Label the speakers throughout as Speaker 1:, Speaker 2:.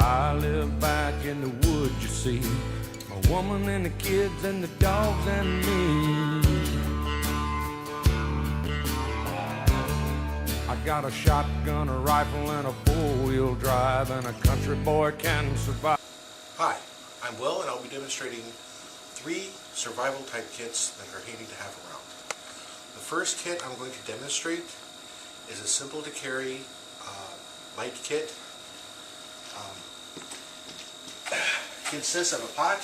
Speaker 1: I live back in the woods, you see, my woman and the kids and the dogs and me. I got a shotgun, a rifle, and a four-wheel drive, and a country boy can survive.
Speaker 2: Hi, I'm Will, and I'll be demonstrating 3 survival type kits that are handy to have around. The first kit I'm going to demonstrate is a simple to carry light kit. Consists of a pot,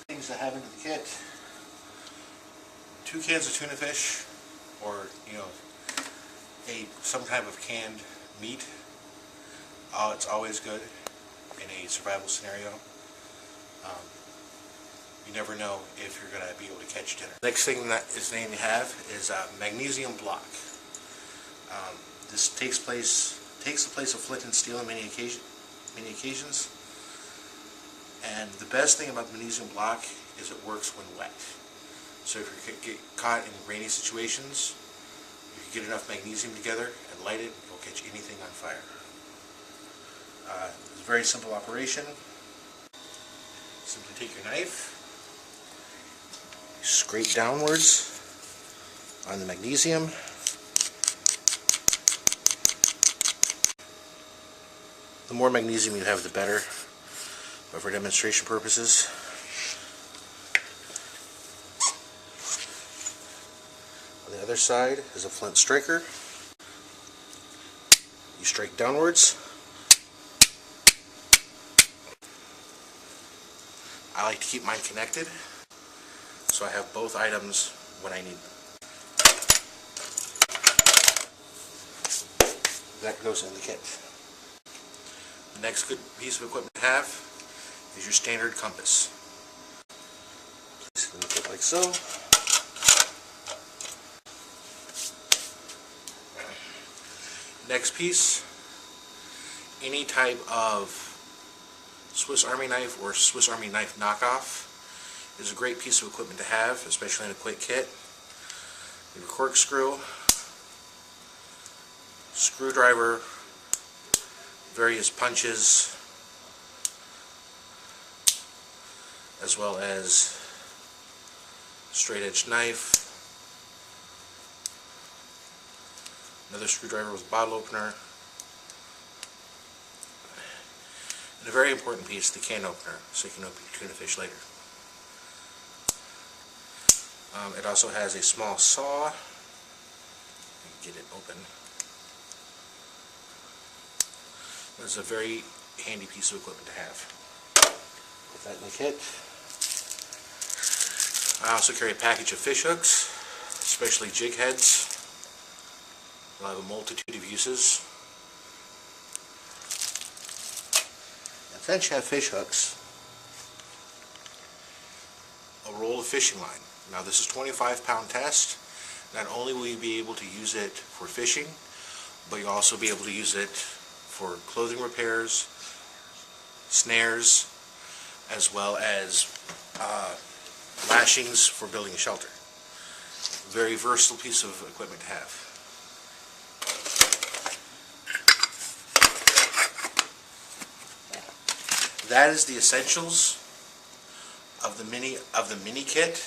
Speaker 2: things to have into the kit: 2 cans of tuna fish, or some type of canned meat. It's always good in a survival scenario. You never know if you're going to be able to catch dinner. Next thing that is named to have is a magnesium block. This takes the place of flint and steel on many occasions. And the best thing about the magnesium block is it works when wet. So if you get caught in rainy situations, you can get enough magnesium together and light it, you'll catch anything on fire. It's a very simple operation. Simply take your knife, scrape downwards on the magnesium. The more magnesium you have, the better, but for demonstration purposes, on the other side is a flint striker. You strike downwards. I like to keep mine connected, so I have both items when I need them. That goes in the kit. The next good piece of equipment to have is your standard compass. Place it in the kit like so. Next piece, any type of Swiss Army knife or Swiss Army knife knockoff is a great piece of equipment to have, especially in a quick kit. Your corkscrew, screwdriver, various punches, as well as straight edge knife, another screwdriver with a bottle opener, and a very important piece, the can opener, so you can open your tuna fish later. It also has a small saw. Get it open. It's a very handy piece of equipment to have. Put that in the kit. I also carry a package of fish hooks, especially jig heads. They'll have a multitude of uses. And since you have fish hooks, a roll of fishing line. Now this is 25-pound test. Not only will you be able to use it for fishing, but you'll also be able to use it for clothing repairs, snares, as well as lashings for building a shelter. Very versatile piece of equipment to have. That is the essentials of the mini kit.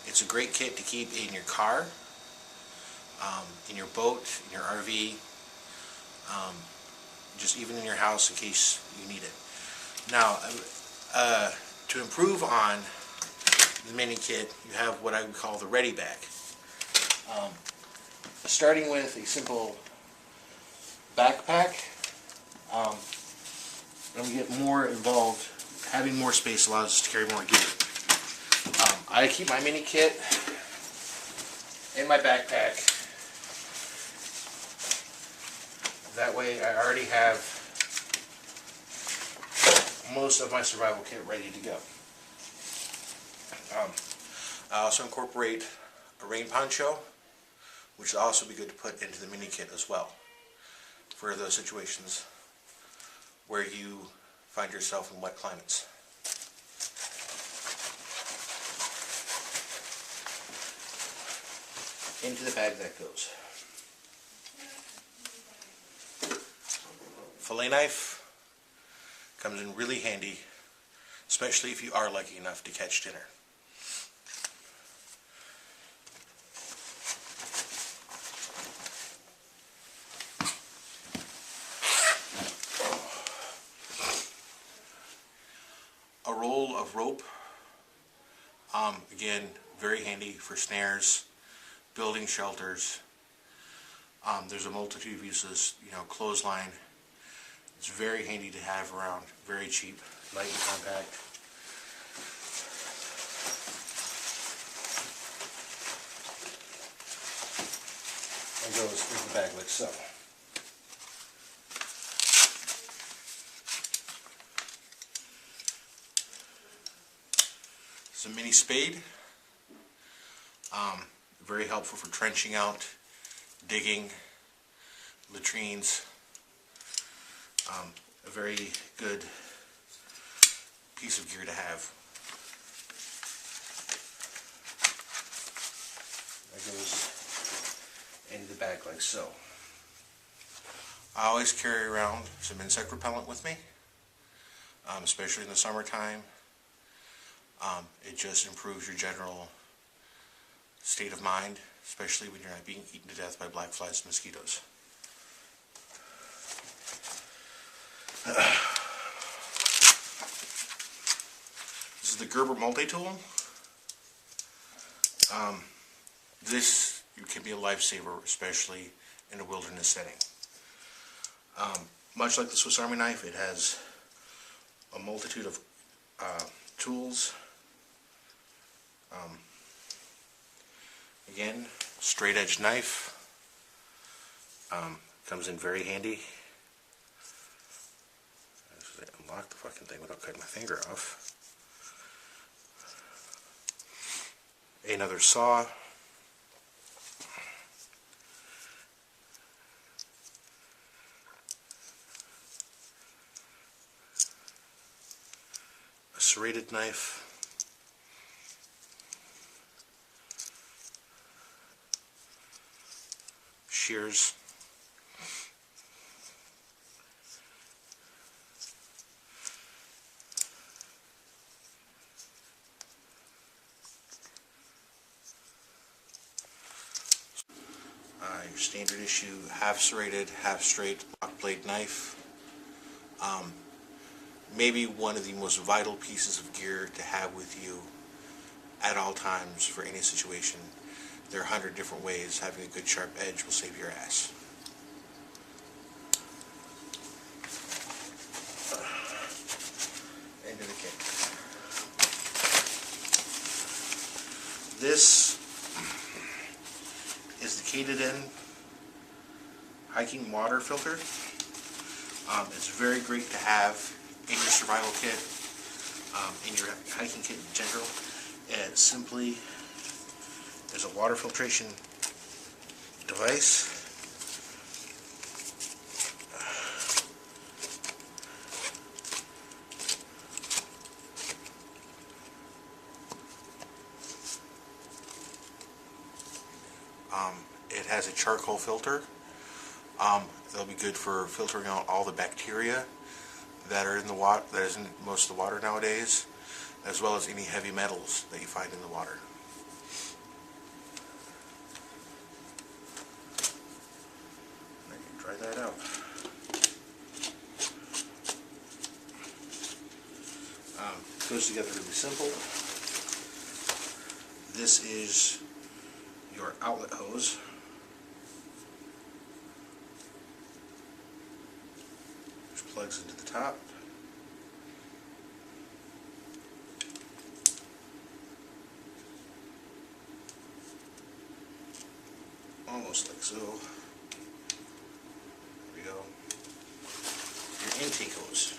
Speaker 2: It's a great kit to keep in your car, in your boat, in your RV, just even in your house in case you need it. Now, to improve on the mini kit, you have what I would call the ready bag. Starting with a simple backpack. When we get more involved, having more space allows us to carry more gear. I keep my mini kit in my backpack. That way I already have most of my survival kit ready to go. I also incorporate a rain poncho, which will also be good to put into the mini kit as well, for those situations where you find yourself in wet climates. into the bag that goes. Fillet knife comes in really handy, especially if you are lucky enough to catch dinner. A roll of rope, again, very handy for snares, building shelters. There's a multitude of uses, clothesline. It's very handy to have around, very cheap, light and compact. And goes in the bag like so. It's a mini spade. Very helpful for trenching out, digging, latrines. A very good piece of gear to have. That goes into the bag like so. I always carry around some insect repellent with me, especially in the summertime. It just improves your general state of mind, especially when you're not being eaten to death by black flies and mosquitoes. This is the Gerber multi-tool. This can be a lifesaver, especially in a wilderness setting. Much like the Swiss Army knife, it has a multitude of tools. Again, straight edge knife. Comes in very handy. Unlock the fucking thing without cutting my finger off. Another saw. A serrated knife. Shears. Your standard issue half serrated, half straight block blade knife. Maybe one of the most vital pieces of gear to have with you at all times for any situation. There are 100 different ways. Having a good sharp edge will save your ass. End of the kit. This is the Katydin hiking water filter. It's very great to have in your survival kit, in your hiking kit in general. And simply, there's a water filtration device. It has a charcoal filter. That'll be good for filtering out all the bacteria that are in the water, that is in most of the water nowadays, as well as any heavy metals that you find in the water. I can try that out. Goes together really simple. This is your outlet hose. Which plugs into the top. Almost like so. There we go. Your intake hose.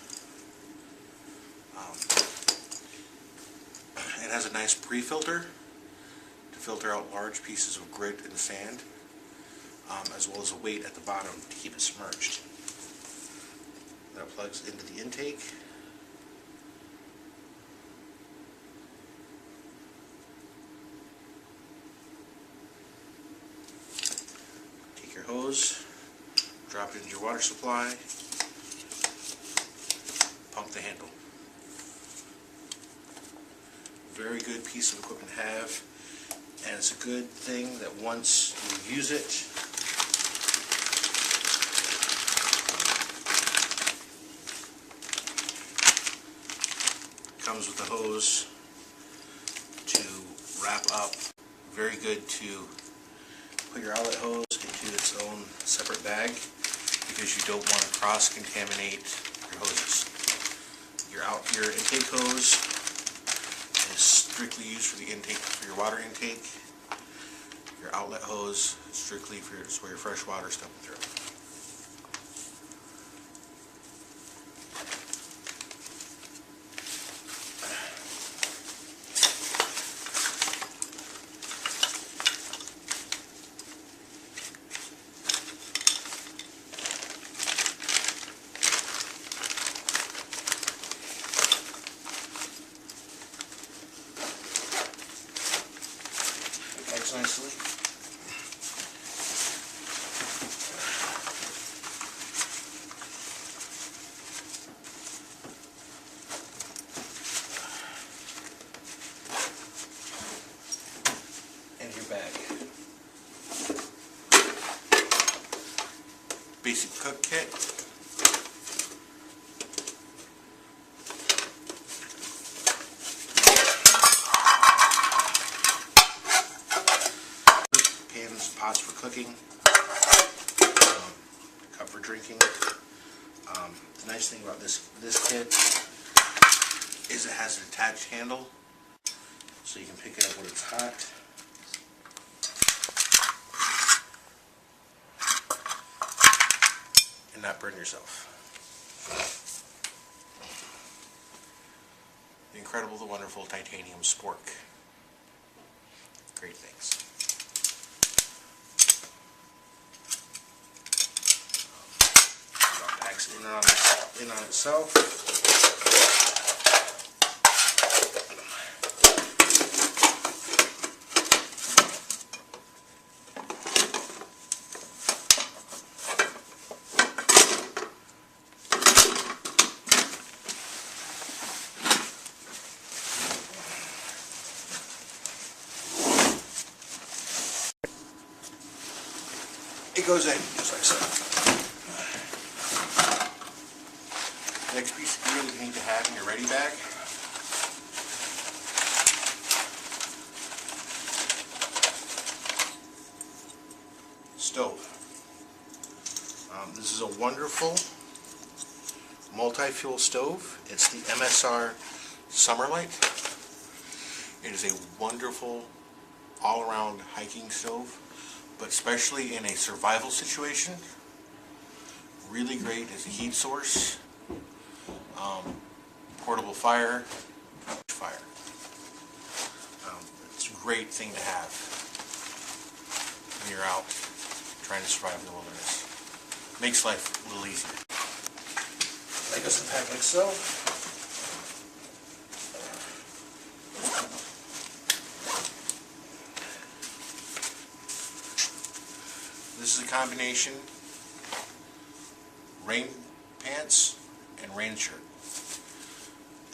Speaker 2: It has a nice pre-filter to filter out large pieces of grit and sand, as well as a weight at the bottom to keep it submerged. That plugs into the intake. hose, drop it into your water supply, pump the handle. Very good piece of equipment to have, and it's a good thing that once you use it, comes with the hose to wrap up. Very good to put your outlet hose into its own separate bag because you don't want to cross-contaminate your hoses. Your intake hose is strictly used for the intake for your water intake. Your outlet hose is strictly for where your fresh water is coming through. Nicely. And your bag. Basic cook kit. Pots for cooking, cup for drinking. The nice thing about this kit is it has an attached handle, so you can pick it up when it's hot. And not burn yourself. The incredible, the wonderful titanium spork. Great things. In on itself. It goes in just like so. Next piece of gear that you need to have in your ready bag stove. This is a wonderful multi-fuel stove. It's the MSR Summerlight. It is a wonderful all-around hiking stove, but especially in a survival situation, really great as a heat source. Portable fire. It's a great thing to have when you're out trying to survive in the wilderness. Makes life a little easier. That goes in the pack like so. This is a combination rain pants and rain shirt.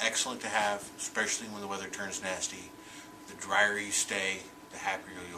Speaker 2: Excellent to have, especially when the weather turns nasty. The drier you stay, the happier you'll